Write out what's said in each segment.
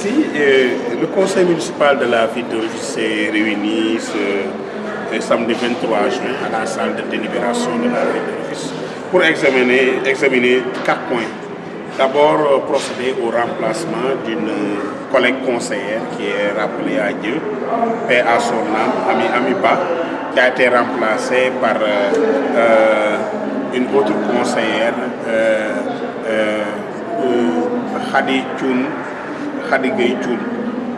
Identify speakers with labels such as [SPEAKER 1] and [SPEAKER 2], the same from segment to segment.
[SPEAKER 1] Si le conseil municipal de la ville de Rufisque s'est réuni ce samedi 23 juin à la salle de délibération de la ville de Rufisque pour examiner 4 points. D'abord, procéder au remplacement d'une collègue conseillère qui est rappelée à Dieu, paix à son âme, Amiba, qui a été remplacée par une autre conseillère, Khady Gueye Thioune.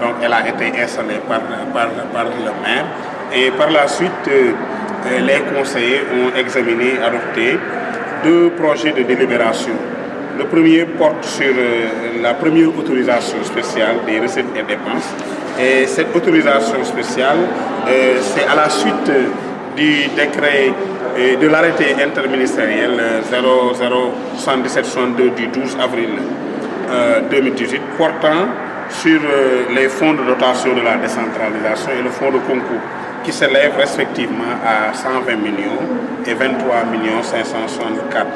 [SPEAKER 1] Donc elle a été installée par le maire. Et par la suite, les conseillers ont examiné, adopté 2 projets de délibération. Le premier porte sur la première autorisation spéciale des recettes et dépenses. Et cette autorisation spéciale, c'est à la suite du décret de l'arrêté interministériel 007762 du 12 avril 2018 portant sur les fonds de dotation de la décentralisation et le fonds de concours qui s'élèvent respectivement à 120 millions et 23 564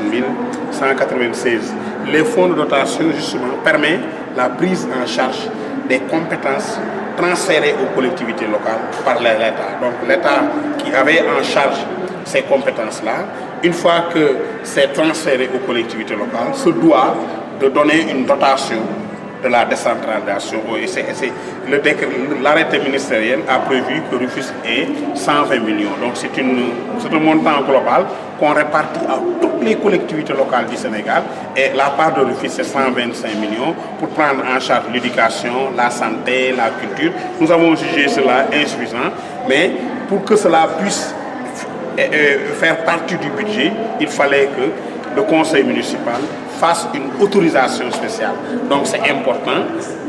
[SPEAKER 1] 196. Les fonds de dotation, justement, permettent la prise en charge des compétences transférées aux collectivités locales par l'État. Donc l'État qui avait en charge ces compétences-là, une fois que c'est transféré aux collectivités locales, se doit de donner une dotation de la décentralisation. L'arrêté ministériel a prévu que Rufisque ait 120 millions. Donc c'est un montant global qu'on répartit à toutes les collectivités locales du Sénégal. Et la part de Rufisque, c'est 125 millions pour prendre en charge l'éducation, la santé, la culture. Nous avons jugé cela insuffisant, mais pour que cela puisse faire partie du budget, il fallait que le conseil municipal fasse une autorisation spéciale. Donc c'est important.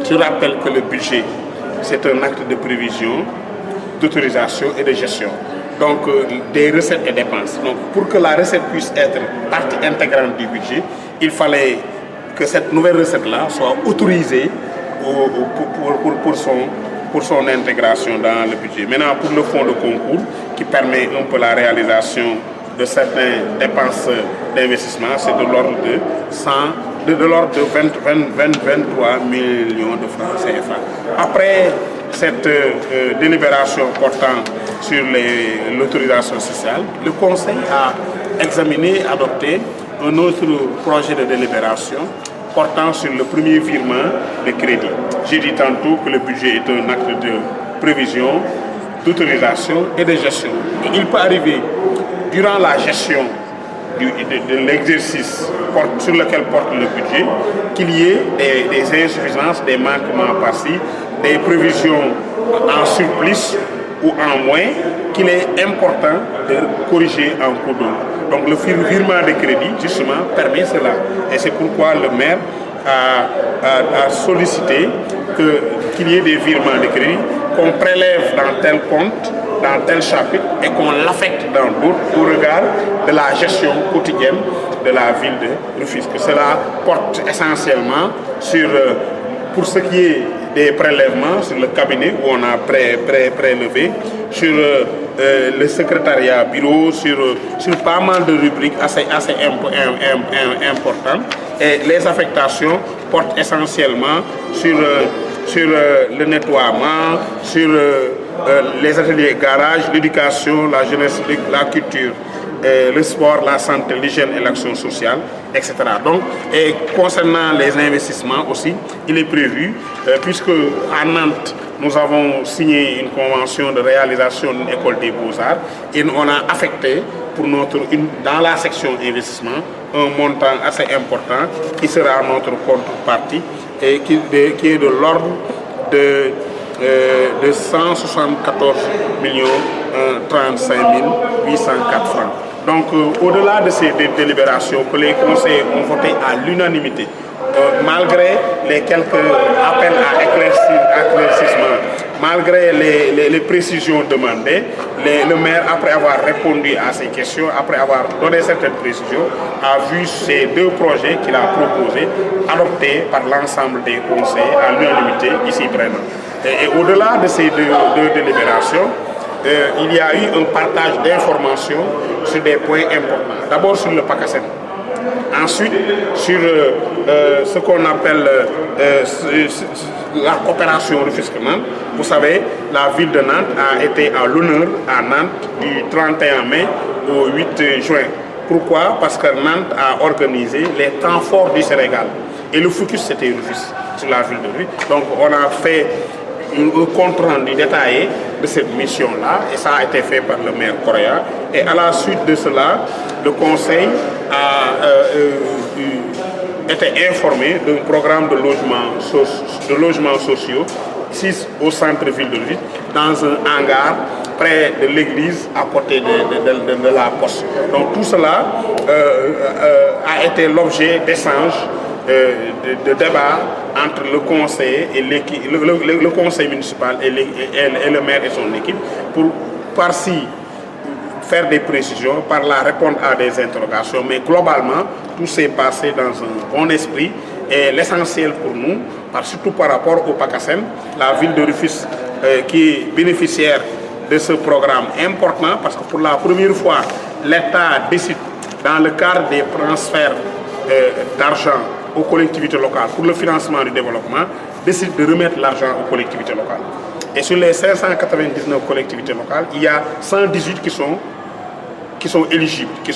[SPEAKER 1] Je rappelle que le budget, c'est un acte de prévision, d'autorisation et de gestion. Donc des recettes et dépenses. Donc pour que la recette puisse être partie intégrante du budget, il fallait que cette nouvelle recette-là soit autorisée pour son intégration dans le budget. Maintenant, pour le fonds de concours, qui permet un peu la réalisation de certaines dépenses d'investissement, c'est de l'ordre de 23 millions de francs CFA. Après cette délibération portant sur l'autorisation sociale, le Conseil a examiné, adopté un autre projet de délibération portant sur le premier virement de crédit. J'ai dit tantôt que le budget est un acte de prévision, d'autorisation et de gestion. Et il peut arriver durant la gestion de l'exercice sur lequel porte le budget, qu'il y ait des insuffisances, des manquements par-ci, des prévisions en surplus ou en moins, qu'il est important de corriger en cours de route. Donc le virement de crédit, justement, permet cela. Et c'est pourquoi le maire a sollicité qu'il y ait des virements de crédit, qu'on prélève dans tel compte, dans tel chapitre, et qu'on l'affecte dans d'autres au regard de la gestion quotidienne de la ville de Rufisque. Cela porte essentiellement sur, pour ce qui est des prélèvements sur le cabinet où on a prélevé, sur le secrétariat bureau, sur pas mal de rubriques assez importantes. Et les affectations portent essentiellement sur le nettoiement, sur les ateliers garage, l'éducation, la jeunesse, la culture, le sport, la santé, l'hygiène et l'action sociale, etc. Donc, et concernant les investissements aussi, il est prévu, puisque à Nantes, nous avons signé une convention de réalisation d'une école des beaux-arts et on a affecté pour dans la section investissement un montant assez important qui sera notre contrepartie et qui est de l'ordre de 174 35 804 francs. Donc au-delà de ces délibérations que les conseillers ont voté à l'unanimité, malgré les quelques appels à éclaircissement, malgré les précisions demandées, le maire, après avoir répondu à ces questions, après avoir donné certaines précisions, a vu ces 2 projets qu'il a proposés adoptés par l'ensemble des conseillers à l'unanimité ici présents. Et au-delà de ces deux délibérations, il y a eu un partage d'informations sur des points importants. D'abord sur le PACASEN. Ensuite, sur ce qu'on appelle la coopération Rufisque-Nantes, vous savez, la ville de Nantes a été à l'honneur à Nantes du 31 mai au 8 juin. Pourquoi? Parce que Nantes a organisé les temps forts du Sénégal. Et le focus, c'était Rufisque, sur la ville de Rufisque. Donc, on a fait un compte rendu détaillé de cette mission-là, et ça a été fait par le maire Correa. Et à la suite de cela, le conseil a été informé d'un programme de logements sociaux ici au centre-ville de Rufisque, dans un hangar près de l'église, à côté de la poste. Donc tout cela a été l'objet d'échanges, de débats entre le conseil et le conseil municipal et le maire et son équipe, pour par-ci faire des précisions, par-là répondre à des interrogations, mais globalement tout s'est passé dans un bon esprit. Et l'essentiel pour nous, surtout par rapport au PACASEN, la ville de Rufisque qui est bénéficiaire de ce programme important, parce que pour la première fois, l'État décide, dans le cadre des transferts d'argent aux collectivités locales pour le financement du développement, décide de remettre l'argent aux collectivités locales. Et sur les 599 collectivités locales, il y a 118 qui sont éligibles, qui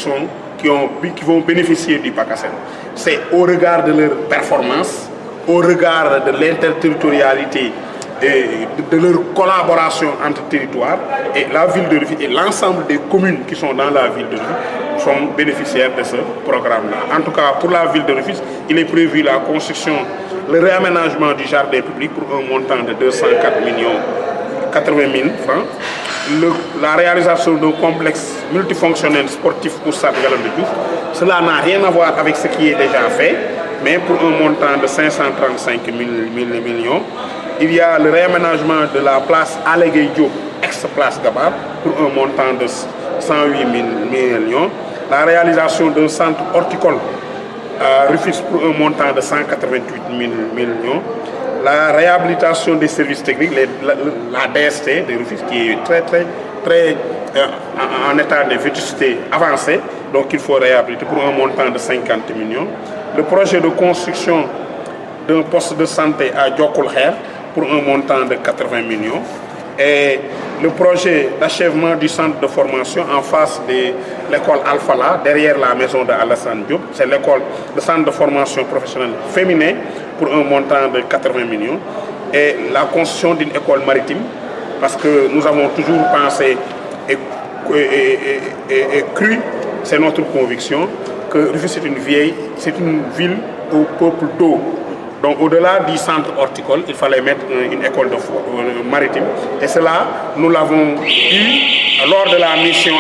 [SPEAKER 1] vont bénéficier du PACASEN. C'est au regard de leur performance, au regard de l'interterritorialité et de leur collaboration entre territoires, et la ville de Rufisque et l'ensemble des communes qui sont dans la ville de Rufisque sont bénéficiaires de ce programme-là. En tout cas, pour la ville de Rufisque, il est prévu la construction, le réaménagement du jardin public pour un montant de 204 millions 80 000 francs. La réalisation d'un complexe multifonctionnel sportif au stade Galandou Diouf. Cela n'a rien à voir avec ce qui est déjà fait, mais pour un montant de 535 millions. Il y a le réaménagement de la place Alégué Diop, ex-place Gabar, pour un montant de 108 millions. La réalisation d'un centre horticole à Rufisque pour un montant de 188 millions. La réhabilitation des services techniques, la DST de Rufisque, qui est très en état de vétusté avancé, donc il faut réhabiliter pour un montant de 50 millions. Le projet de construction d'un poste de santé à Diokoulher pour un montant de 80 millions. Et le projet d'achèvement du centre de formation en face de l'école Alphala, derrière la maison de Alassane Diop, c'est le centre de formation professionnelle féminin pour un montant de 80 millions. Et la construction d'une école maritime, parce que nous avons toujours pensé et cru, c'est notre conviction, que Rufisque c'est une ville au peuple d'eau. Donc au-delà du centre horticole, il fallait mettre une école maritime. Et cela, nous l'avons eu lors de la mission